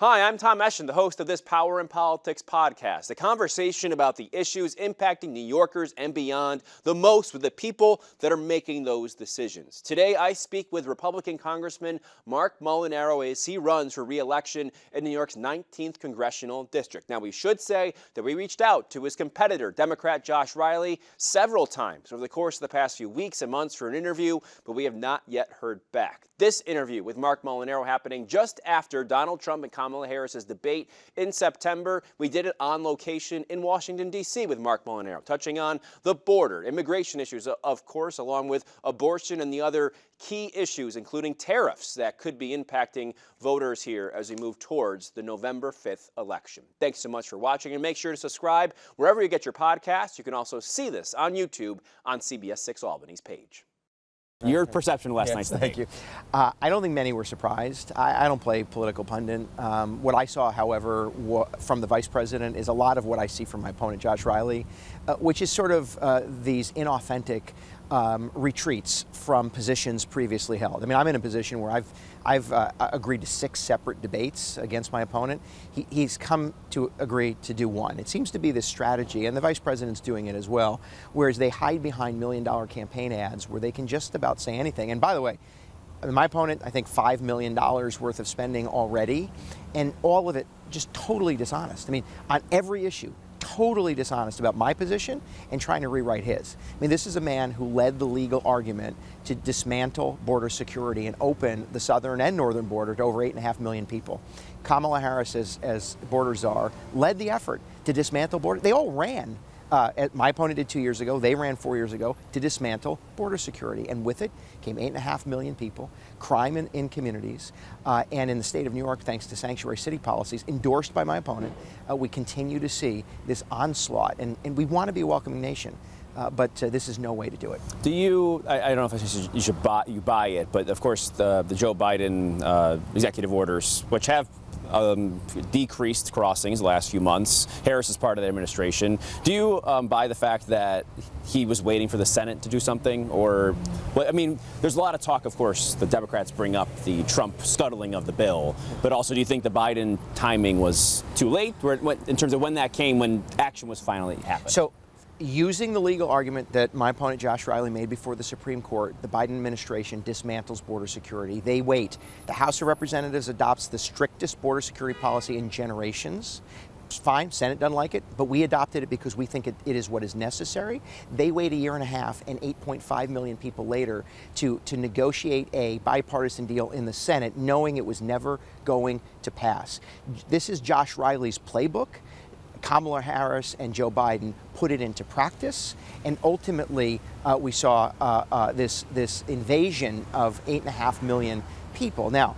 Hi, I'm Tom Eschen, the host of this Power in Politics podcast, a conversation about the issues impacting New Yorkers and beyond the most with the people that are making those decisions. Today, I speak with Republican Congressman Marc Molinaro as he runs for re-election in New York's 19th Congressional District. Now, we should say that we reached out to his competitor, Democrat Josh Riley, several times over the course of the past few weeks and months for an interview, but we have not yet heard back. This interview with Marc Molinaro happening just after Donald Trump and Kamala Harris's debate in September. We did it on location in Washington, D.C. with Marc Molinaro, touching on the border, immigration issues, of course, along with abortion and the other key issues, including tariffs that could be impacting voters here as we move towards the November 5th election. Thanks so much for watching, and make sure to subscribe wherever you get your podcasts. You can also see this on YouTube on CBS 6 Albany's page. Your perception of last night's debate. Thank you. I don't think many were surprised. I don't play political pundit. What I saw, however, from the vice president is a lot of what I see from my opponent, Josh Riley, which is sort of these inauthentic retreats from positions previously held. I mean, I'm in a position where I've agreed to 6 separate debates against my opponent. He's come to agree to do one. It seems to be this strategy, and the vice president's doing it as well, whereas they hide behind $1 million campaign ads where they can just about say anything. And by the way, my opponent, I think $5 million worth of spending already, and all of it just totally dishonest. I mean, on every issue, totally dishonest about my position and trying to rewrite his. I mean, this is a man who led the legal argument to dismantle border security and open the southern and northern border to over 8.5 million people. Kamala Harris, as border czar, led the effort to dismantle border. They all ran. My opponent did 2 years ago. They ran 4 years ago to dismantle border security. And with it came 8.5 million people, crime in communities, and in the state of New York, thanks to sanctuary city policies endorsed by my opponent, we continue to see this onslaught. And we want to be a welcoming nation. But this is no way to do it. Do you? I don't know if you should buy it, but of course the Joe Biden executive orders, which have decreased crossings the last few months. Harris is part of the administration. Do you buy the fact that he was waiting for the Senate to do something? Or, well, I mean, there's a lot of talk, of course, the Democrats bring up the Trump scuttling of the bill, but also do you think the Biden timing was too late in terms of when that came, when action was finally happening? So, using the legal argument that my opponent Josh Riley made before the Supreme Court, the Biden administration dismantles border security. They wait. The House of Representatives adopts the strictest border security policy in generations. It's fine, Senate doesn't like it, but we adopted it because we think it is what is necessary. They wait 1.5 years and 8.5 million people later to negotiate a bipartisan deal in the Senate, knowing it was never going to pass. This is Josh Riley's playbook. Kamala Harris and Joe Biden put it into practice, and ultimately we saw this invasion of 8.5 million people. Now,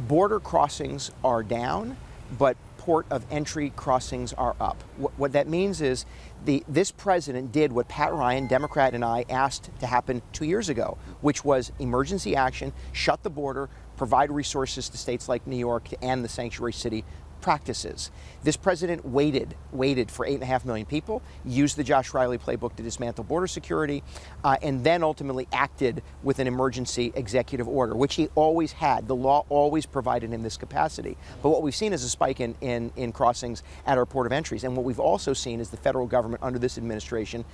border crossings are down, but port of entry crossings are up. What that means is this president did what Pat Ryan, Democrat, and I asked to happen 2 years ago, which was emergency action, shut the border, provide resources to states like New York to end the sanctuary city practices. This president waited for 8.5 million people, used the Josh Riley playbook to dismantle border security, and then ultimately acted with an emergency executive order, which he always had. The law always provided him this capacity. But what we've seen is a spike in crossings at our port of entries. And what we've also seen is the federal government under this administration,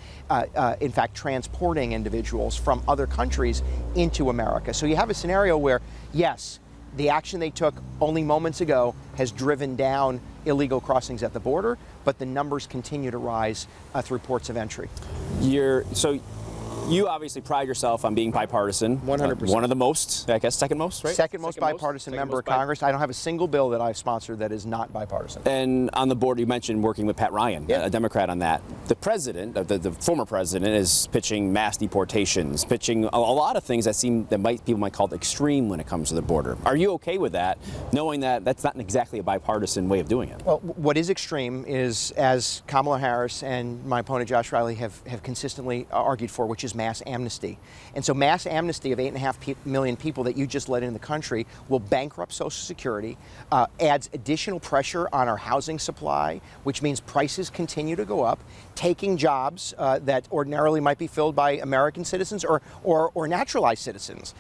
in fact, transporting individuals from other countries into America. So you have a scenario where, yes, the action they took only moments ago has driven down illegal crossings at the border, but the numbers continue to rise through ports of entry. You obviously pride yourself on being bipartisan. 100%. One of the most, I guess, second most, right? Second most bipartisan member of Congress. I don't have a single bill that I've sponsored that is not bipartisan. And on the board, you mentioned working with Pat Ryan, yeah, a Democrat on that. The president, the former president, is pitching mass deportations, pitching a lot of things that people might call extreme when it comes to the border. Are you okay with that, knowing that that's not exactly a bipartisan way of doing it? Well, what is extreme is, as Kamala Harris and my opponent Josh Riley have consistently argued for, which is mass amnesty. And so mass amnesty of 8.5 million people that you just let in the country will bankrupt Social Security, adds additional pressure on our housing supply, which means prices continue to go up, taking jobs that ordinarily might be filled by American citizens or naturalized citizens.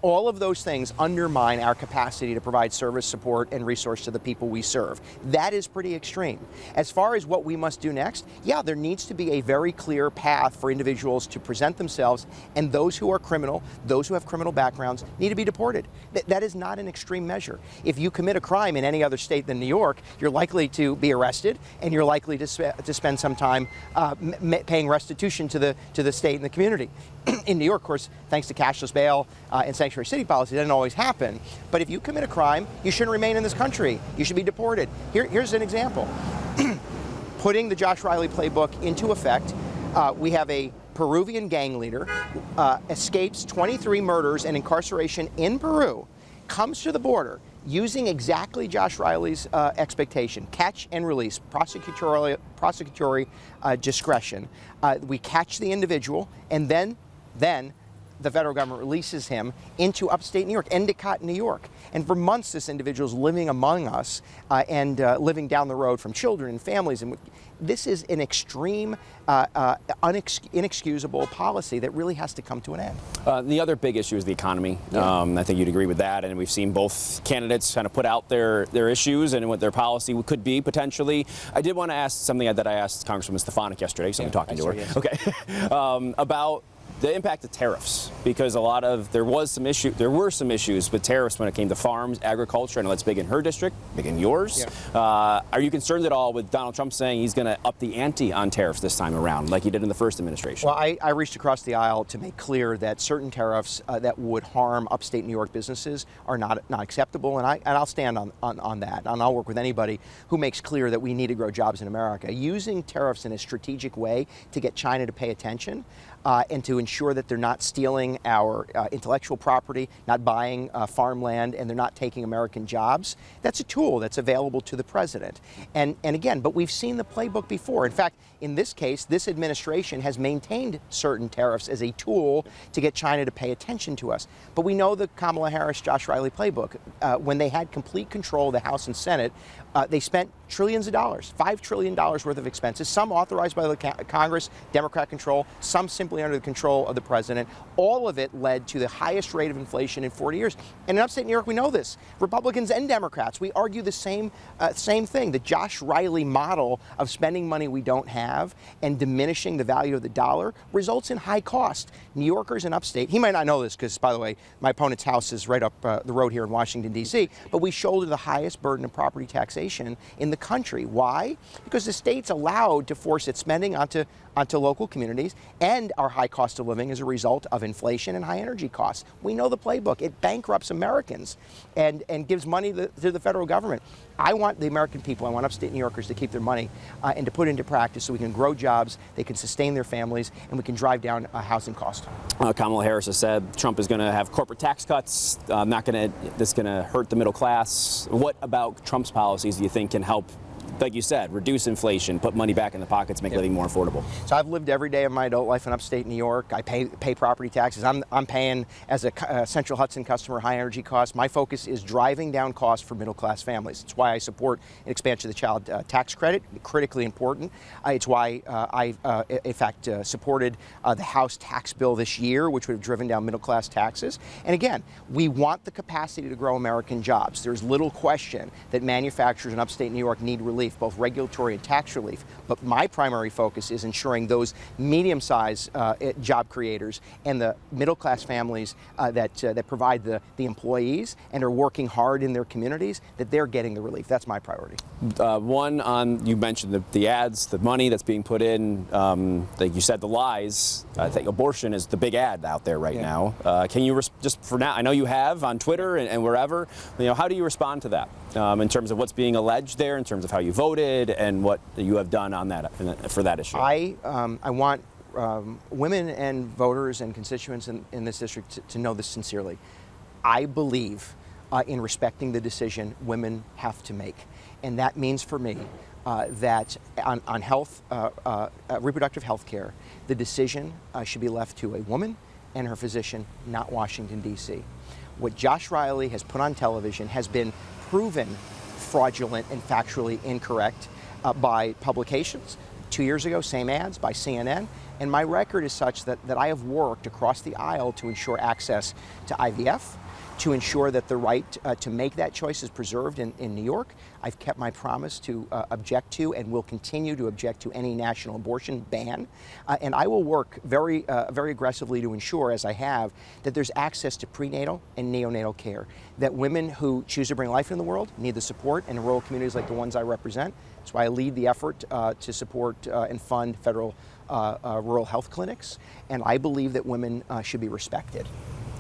All of those things undermine our capacity to provide service, support, and resource to the people we serve. That is pretty extreme. As far as what we must do next, yeah, there needs to be a very clear path for individuals to present themselves, and those who are criminal, those who have criminal backgrounds, need to be deported. That is not an extreme measure. If you commit a crime in any other state than New York, you're likely to be arrested, and you're likely to spend some time paying restitution to the state and the community. In New York, of course, thanks to cashless bail and sanctuary city policy, that doesn't always happen. But if you commit a crime, you shouldn't remain in this country. You should be deported. Here's an example. Putting the Josh Riley playbook into effect, we have a Peruvian gang leader, escapes 23 murders and incarceration in Peru, comes to the border using exactly Josh Riley's expectation, catch and release, prosecutorial discretion. We catch the individual, and then the federal government releases him into upstate New York, Endicott, New York. And for months, this individual is living among us and living down the road from children and families. And this is an extreme, inexcusable policy that really has to come to an end. The other big issue is the economy. Yeah. I think you'd agree with that. And we've seen both candidates kind of put out their issues and what their policy could be potentially. I did want to ask something that I asked Congresswoman Stefanik yesterday, so I'm talking to her. Yes. Okay. About the impact of tariffs, because there were some issues with tariffs when it came to farms, agriculture. I know that's big in her district, big in yours. Yeah. Are you concerned at all with Donald Trump saying he's going to up the ante on tariffs this time around, like he did in the first administration? Well, I reached across the aisle to make clear that certain tariffs that would harm upstate New York businesses are not acceptable, and I'll stand on that, and I'll work with anybody who makes clear that we need to grow jobs in America. Using tariffs in a strategic way to get China to pay attention and to ensure that they're not stealing our intellectual property, not buying farmland, and they're not taking American jobs. That's a tool that's available to the president. And again, but we've seen the playbook before. In fact, in this case, this administration has maintained certain tariffs as a tool to get China to pay attention to us. But we know the Kamala Harris, Josh Riley playbook. When they had complete control of the House and Senate, they spent trillions of dollars, $5 trillion worth of expenses, some authorized by the Congress, Democrat control, some simply under the control of the president. All of it led to the highest rate of inflation in 40 years. And in upstate New York, we know this. Republicans and Democrats, we argue the same thing. The Josh Riley model of spending money we don't have and diminishing the value of the dollar results in high cost. New Yorkers in upstate, he might not know this because, by the way, my opponent's house is right up the road here in Washington, D.C., but we shoulder the highest burden of property taxation in the country. Why? Because the state's allowed to force its spending onto local communities, and our high cost of living as a result of inflation and high energy costs. We know the playbook. It bankrupts Americans and gives money to the federal government. I want the American people, I want upstate New Yorkers to keep their money and to put into practice so we can grow jobs, they can sustain their families, and we can drive down housing costs. Kamala Harris has said Trump is going to have corporate tax cuts, that's going to hurt the middle class. What about Trump's policies do you think can help, like you said, reduce inflation, put money back in the pockets, make living more affordable? So I've lived every day of my adult life in upstate New York. I pay property taxes. I'm paying, as a Central Hudson customer, high energy costs. My focus is driving down costs for middle class families. It's why I support an expansion of the child tax credit, critically important. It's why I, in fact, supported the House tax bill this year, which would have driven down middle class taxes. And again, we want the capacity to grow American jobs. There's little question that manufacturers in upstate New York need relief, both regulatory and tax relief. But my primary focus is ensuring those medium-sized job creators and the middle-class families that provide the employees and are working hard in their communities, that they're getting the relief. That's my priority. You mentioned the ads, the money that's being put in, like you said, the lies. I think abortion is the big ad out there right now. Can you, just for now, I know you have on Twitter and wherever, how do you respond to that in terms of what's being alleged there, in terms of how you voted and what you have done on that for that issue? I want women and voters and constituents in this district to know this sincerely. I believe in respecting the decision women have to make. And that means for me that on health, reproductive health care, the decision should be left to a woman and her physician, not Washington, D.C. What Josh Riley has put on television has been proven fraudulent and factually incorrect by publications, 2 years ago, same ads by CNN. And my record is such that I have worked across the aisle to ensure access to IVF, to ensure that the right to make that choice is preserved in New York. I've kept my promise to object to and will continue to object to any national abortion ban. And I will work very aggressively to ensure, as I have, that there's access to prenatal and neonatal care, that women who choose to bring life into the world need the support in rural communities like the ones I represent. That's why I lead the effort to support and fund federal rural health clinics. And I believe that women should be respected.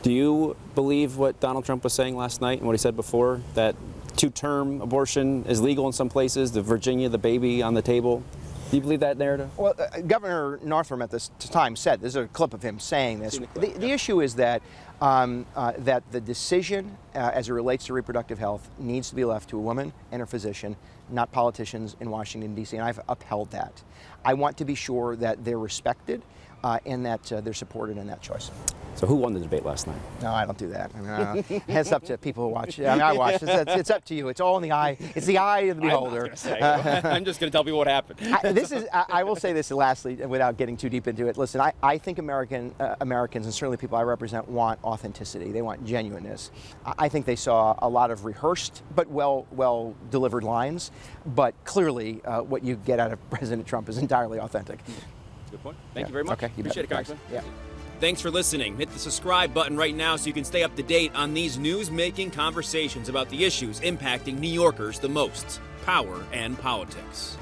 Do you believe what Donald Trump was saying last night and what he said before, that two-term abortion is legal in some places, the Virginia, the baby on the table? Do you believe that narrative? Well, Governor Northam at this time said, there's a clip of him saying this. The issue is that that the decision as it relates to reproductive health needs to be left to a woman and her physician, not politicians in Washington, D.C., and I've upheld that. I want to be sure that they're respected and that they're supported in that choice. So who won the debate last night? No, I don't do that. I mean, it's up to people who watch. I mean, I watch. It's up to you. It's all in the eye. It's the eye of the beholder. I'm just going to tell people what happened. I will say this lastly, without getting too deep into it. Listen, I think Americans, and certainly people I represent, want authenticity. They want genuineness. I think they saw a lot of rehearsed but well delivered lines. But clearly, what you get out of President Trump is entirely authentic. Good point. Thank you very much. Okay, Appreciate it, Congressman. Yeah. Thanks for listening. Hit the subscribe button right now so you can stay up to date on these news-making conversations about the issues impacting New Yorkers the most: power and politics.